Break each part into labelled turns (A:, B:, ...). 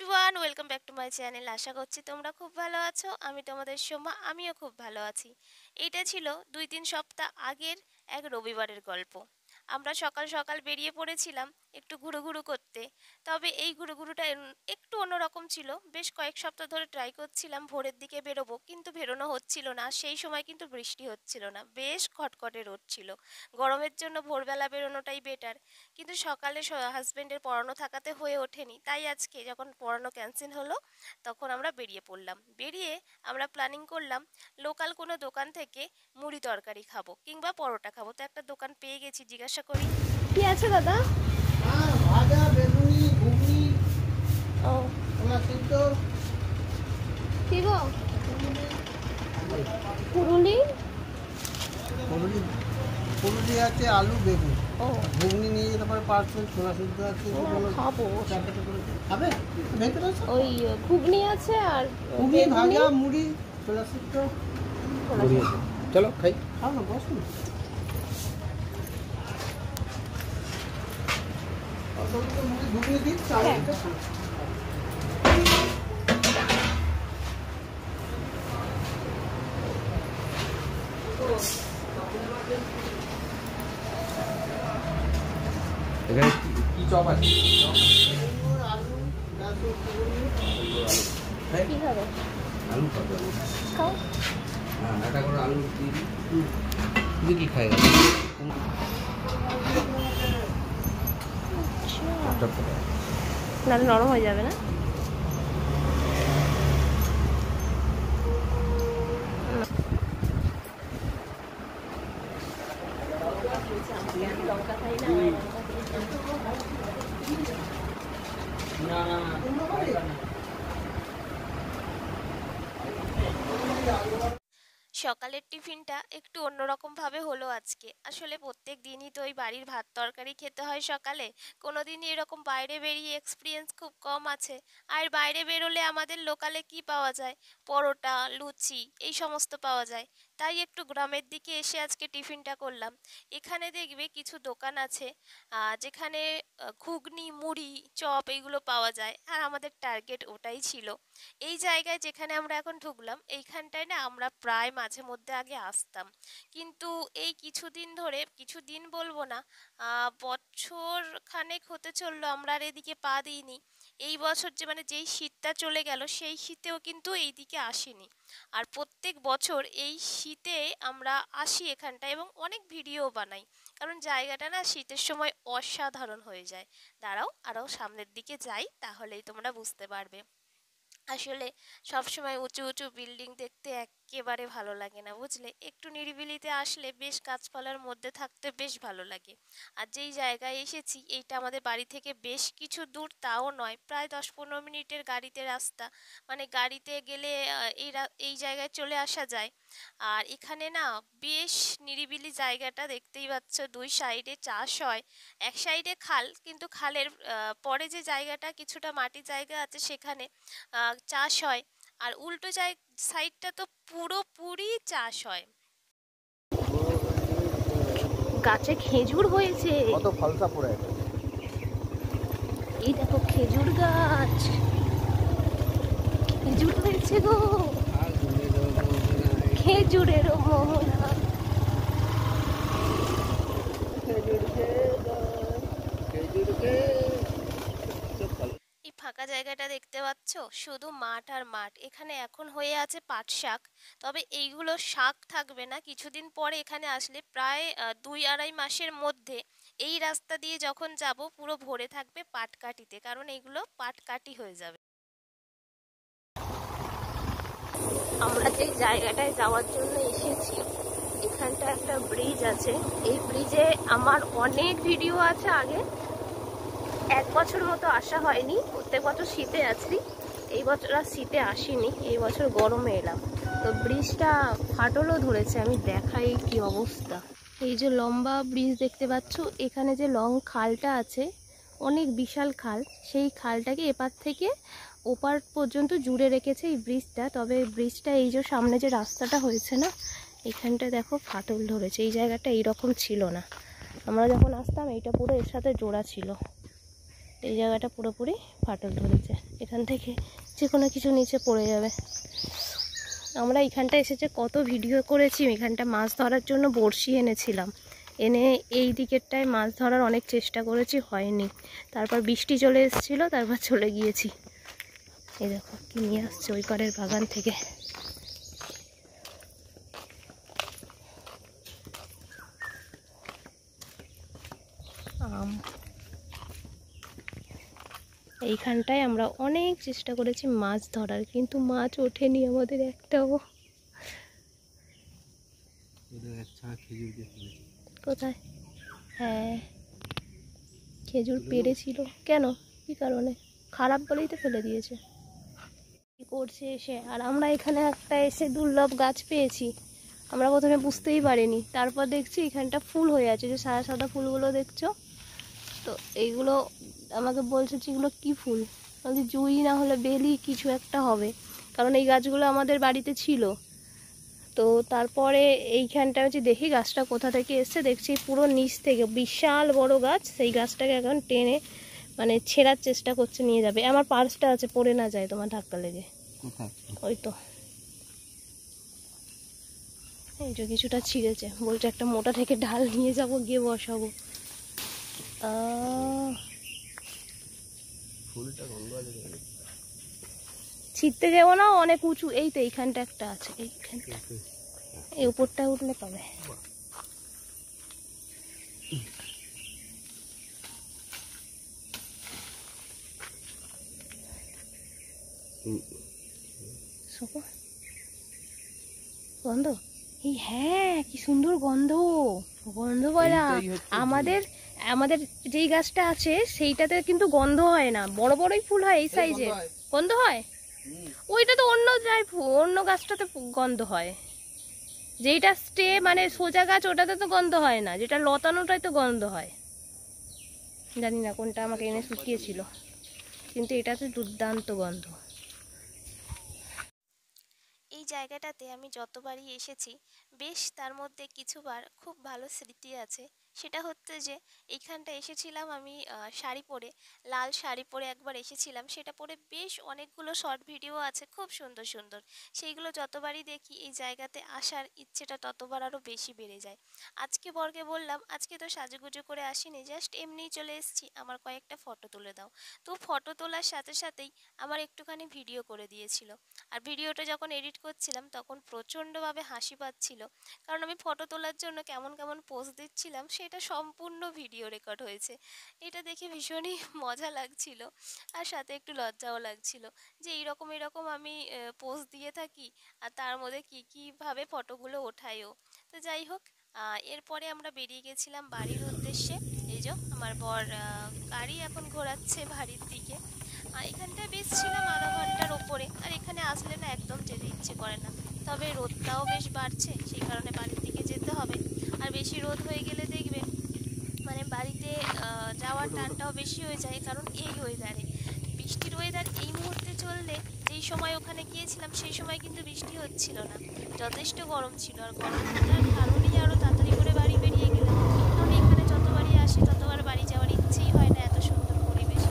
A: Everyone, welcome back to my channel. আশা করছি তোমরা খুব ভালো আছো। আমি তোমাদের সোমা, আমিও খুব ভালো আছি। এইটা ছিল 2-3 সপ্তাহ আগের এক রবিবারের গল্প। আমরা সকাল সকাল বেরিয়ে পড়েছিলাম একটু ঘুরুঘুরু করতে। তবে এই ঘুরুঘুরুটা একটু অন্যরকম ছিল। বেশ কয়েক সপ্তাহ ধরে ট্রাই করছিলাম ভোরের দিকে বেরোবো, কিন্তু বেরোনো হচ্ছিল না। সেই সময় কিন্তু বৃষ্টি হচ্ছিল না, বেশ খটখটে রোদ ছিল। গরমের জন্য ভোরবেলা বেরোনোটাই বেটার, কিন্তু সকালে হাজবেন্ডের পড়ানো থাকাতে হয়ে ওঠেনি। তাই আজকে যখন পড়ানো ক্যান্সেল হলো, তখন আমরা বেরিয়ে পড়লাম। বেরিয়ে আমরা প্ল্যানিং করলাম লোকাল কোনো দোকান থেকে মুড়ি তরকারি খাবো কিংবা পরোটা খাবো। তো একটা দোকান পেয়ে গেছি, জিজ্ঞাসা করি কি আছে দাদা।
B: ভাজা, বেগুনি, ঘুগনি,
A: ও
B: কলা সিদ্ধ,
A: কি গো? পুরুলি
B: পুরুলি পুরুলি আছে, আলু বেগুন।
A: ও
B: ঘুগনি নিয়ে যেতে পারে পার্সেল, ছোলা সিদ্ধ আছে।
A: খাবো।
B: খাবে? ভেতরে আছে
A: ওই ঘুগনি আছে আর
B: ঘুগনি, ভাজা, মুড়ি, ছোলা সিদ্ধ। চলো খাই, খাও না, বসো না। ঘুগনি দিন, চাল
C: এখানে কি চপ আছে?
B: আলু, গাজর,
A: কি খাবে?
C: আলু খাবে?
A: খাও।
C: হ্যাঁ, একটা করে আলু দিয়ে দিই। তুই কি খাই?
A: নাহলে নরম হয়ে যাবে না? লঙ্কা খাই না, সকালের টিফিনটা একটু অন্যরকমভাবে হলো আজকে। আসলে প্রত্যেক দিনই তো ওই বাড়ির ভাত তরকারি খেতে হয় সকালে। কোনো দিনই এরকম বাইরে বেরিয়ে এক্সপিরিয়েন্স খুব কম আছে। আর বাইরে বেরোলে আমাদের লোকালে কি পাওয়া যায়? পরোটা, লুচি, এই সমস্ত পাওয়া যায়। তাই একটু গ্রামের দিকে এসে আজকে টিফিনটা করলাম। এখানে দেখবে কিছু দোকান আছে যেখানে ঘুগনি, মুড়ি, চপ এইগুলো পাওয়া যায়। আর আমাদের টার্গেট ওটাই ছিল। এই জায়গায় যেখানে আমরা এখন ঢুকলাম, এইখানটায় না আমরা প্রায় মাঝে মধ্যে আগে আসতাম, কিন্তু এই কিছুদিন ধরে, কিছুদিন বলবো না, বছর খানেক হতে চললো আমরা আর এদিকে পা দিইনি। এই বছর যেই শীতটা চলে গেল, সেই শীতেও কিন্তু এইদিকে আসিনি। আর প্রত্যেক বছর এই শীতে আমরা আসি এখানটায় এবং অনেক ভিডিও বানাই, কারণ জায়গাটা না শীতের সময় অসাধারণ হয়ে যায়। দাঁড়াও আরও সামনের দিকে যাই, তাহলেই তোমরা বুঝতে পারবে। আসলে সবসময় উঁচু উঁচু বিল্ডিং দেখতে একেবারে ভালো লাগে না, বুঝলে। একটু নিরিবিলিতে আসলে বেশ গাছপালার মধ্যে থাকতে বেশ ভালো লাগে। আর যেই জায়গায় এসেছি, এইটা আমাদের বাড়ি থেকে বেশ কিছু দূর, তাও নয়, প্রায় 10-15 মিনিটের গাড়িতে রাস্তা। মানে গাড়িতে গেলে এই জায়গায় চলে আসা যায়। আর এখানে না বেশ নিরিবিলি জায়গাটা, দেখতেই পাচ্ছ দুই সাইডে চাষ হয়। এক সাইডে খাল, কিন্তু খালের পরে যে জায়গাটা কিছুটা মাটি জায়গা আছে, সেখানে চাষ হয়। আর উল্টো সাইডটা তো পুরোপুরি চাষ হয়। গাছে খেজুর হয়েছে,
B: কত ফলসা পড়ে আছে।
A: এই দেখো খেজুর গাছ, খেজুর হয়েছে গো, খেজুরেরও মোহনা। এই ফাঁকা জায়গাটা দেখতে পাচ্ছ, শুধু মাঠ আর মাঠ। এখানে এখন হয়ে আছে পাট শাক। তবে এইগুলো শাক থাকবে না কিছুদিন পরে। এখানে আসলে প্রায় 2-2.5 মাসের মধ্যে এই রাস্তা দিয়ে যখন যাব, পুরো ভরে থাকবে পাটকাঠিতে, কারণ এইগুলো পাটকাঠি হয়ে যাবে। আমরা যে জায়গাটায় যাওয়ার জন্য এসেছি, এখানটা একটা ব্রিজ আছে। এই ব্রিজে আমার অনেক ভিডিও আছে আগে। 1 বছর মতো আসা হয়নি, প্রত্যেক বছর শীতে আসি। এই বছর আর শীতে আসিনি, এই বছর গরমে এলাম। তো ব্রিজটা ফাটলও ধরেছে, আমি দেখাই কি অবস্থা। এই যে লম্বা ব্রিজ দেখতে পাচ্ছ, এখানে যে লং খালটা আছে, অনেক বিশাল খাল, সেই খালটাকে এপার থেকে ওপার পর্যন্ত জুড়ে রেখেছে এই ব্রিজটা। তবে ব্রিজটা এই যে সামনে যে রাস্তাটা হয়েছে না, এখানটা দেখো ফাটল ধরেছে। এই জায়গাটা এইরকম ছিল না, আমরা যখন আসতাম এইটা পুরো এর সাথে জোড়া ছিল। এই জায়গাটা পুরোপুরি ফাটল ধরেছে, এখান থেকে যে কোনো কিছু নিচে পড়ে যাবে। আমরা এখানটা এসেছে কত ভিডিও করেছি, এখানটা মাছ ধরার জন্য বড়শি এনেছিলাম, এনে এই দিকেরটায় মাছ ধরার অনেক চেষ্টা করেছি, হয়নি। তারপর বৃষ্টি চলে এসেছিলো, তারপর চলে গিয়েছি। এই দেখো কি নিয়ে আসছে ওই পাড়ের বাগান থেকে। এইখানটায় আমরা অনেক চেষ্টা করেছি মাছ ধরার, কিন্তু মাছ ওঠেনি আমাদের একটাও। কোথায়? হ্যাঁ, খেজুর পেড়েছিল। কেন, কি কারণে? খারাপ বলেই তো ফেলে দিয়েছে। কি করছে এসে? আর আমরা এখানে একটা এসে দুর্লভ গাছ পেয়েছি, আমরা প্রথমে বুঝতেই পারিনি, তারপর দেখছি এখানটা ফুল হয়ে আছে, যে সাদা সাদা ফুলগুলো দেখছো তো, এইগুলো আমাকে বলছে যে এগুলো কী ফুল, বলছি জুঁই না হলে বেলি কিছু একটা হবে, কারণ এই গাছগুলো আমাদের বাড়িতে ছিল। তো তারপরে এইখানটা হচ্ছে দেখি গাছটা কোথা থেকে এসছে, দেখছি পুরো নিচ থেকে বিশাল বড় গাছ, সেই গাছটাকে এখন টেনে মানে ছেঁড়ার চেষ্টা করছে, নিয়ে যাবে। আমার পার্সটা আছে, পড়ে না যায় তোমার ধাক্কা লেগে। ওই তো এই যে কিছুটা ছিঁড়েছে, বলছে একটা মোটা থেকে ঢাল নিয়ে যাব, গিয়ে বসাবো। ছিঁড়তে যাবো না, অনেক উঁচু। এই তো এইখানটা একটা আছে, এইখানটা, এই উপরটা উঠলে পাবে। গন্ধ, এই হ্যাঁ কি সুন্দর গন্ধ, গন্ধ বলা। আমাদের আমাদের যেই গাছটা আছে সেইটাতে কিন্তু গন্ধ হয় না, বড় বড়ই ফুল হয় এই সাইজের, গন্ধ হয়। ওইটা তো অন্য যাই অন্য গাছটাতে গন্ধ হয়, যেইটা স্টে মানে সোজা গাছ ওটাতে তো গন্ধ হয় না, যেটা লতানোটাই তো গন্ধ হয়। জানি না কোনটা আমাকে এনে শুকিয়েছিল, কিন্তু এটাতে দুর্দান্ত গন্ধ। এই জায়গাটাতে আমি যতবারই এসেছি বেশ, তার মধ্যে কিছুবার খুব ভালো স্মৃতি আছে। সেটা হচ্ছে যে এইখানটা এসেছিলাম আমি শাড়ি পরে, লাল শাড়ি পরে একবার এসেছিলাম, সেটা পরে বেশ অনেকগুলো শর্ট ভিডিও আছে খুব সুন্দর সুন্দর, সেইগুলো যতবারই দেখি এই জায়গাতে আসার ইচ্ছেটা ততবার আরও বেশি বেড়ে যায়। আজকে বরকে বললাম আজকে তো সাজুগুজু করে আসিনি, জাস্ট এমনিই চলে এসেছি, আমার কয়েকটা ফটো তুলে দাও। তো ফটো তোলার সাথে সাথেই আমার একটুখানি ভিডিও করে দিয়েছিল, আর ভিডিওটা যখন এডিট করছিলাম তখন প্রচণ্ডভাবে হাসি পাচ্ছিল, কারণ আমি ফটো তোলার জন্য কেমন কেমন পোজ দিচ্ছিলাম সেটা সম্পূর্ণ ভিডিও রেকর্ড হয়েছে। এটা দেখে ভীষণই মজা লাগছিল, আর সাথে একটু লজ্জাও লাগছিল যে এইরকম এরকম আমি পোজ দিয়ে থাকি, আর তার মধ্যে কীভাবে ফটোগুলো ওঠায়ও। তো যাই হোক, এরপরে আমরা বেরিয়ে গেছিলাম বাড়ির উদ্দেশ্যে। এই যে আমার বর গাড়ি এখন ঘোরাচ্ছে বাড়ির দিকে। এখানটায় বেশ ছিলাম আধা ঘন্টার ওপরে, আর এখানে আসলে না একদম যেতে ইচ্ছে করে না, তবে রোদটাও বেশ বাড়ছে, সেই কারণে বাড়ির দিকে যেতে হবে। আর বেশি রোদ হয়ে গেলে দেখবে মানে বাড়িতে যাওয়ার টানটাও বেশি হয়ে যায়, কারণ এই ওয়েদারে, বৃষ্টির ওয়েদার এই মুহূর্তে চললে, যেই সময় ওখানে গিয়েছিলাম সেই সময় কিন্তু বৃষ্টি হচ্ছিল না, যথেষ্ট গরম ছিল, আর গরমটার কারণেই আরও তাড়াতাড়ি করে বাড়ি বেরিয়ে গেলাম, কারণ এখানে যতবারই আসি ততবার বাড়ি যাওয়ার ইচ্ছেই হয় না, এত সুন্দর পরিবেশ।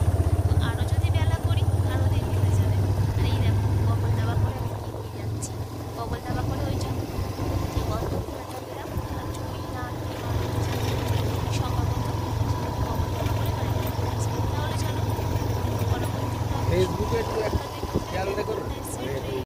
A: তো আরও যদি বেলা করি আরও দেরি হয়ে যাবে। আর এই দেখো বগল দাবা করে আমি এগিয়ে যাচ্ছি, বগল দাবা করে ওই জন্য যে গন্ধগুলোটা পেলাম, চুই না সম্ভবত বগল দাবা করে বাড়িতে ফিরেছি। তাহলে চলো পরবর্তী
C: ফেসবুকে একটু খেয়াল রেখো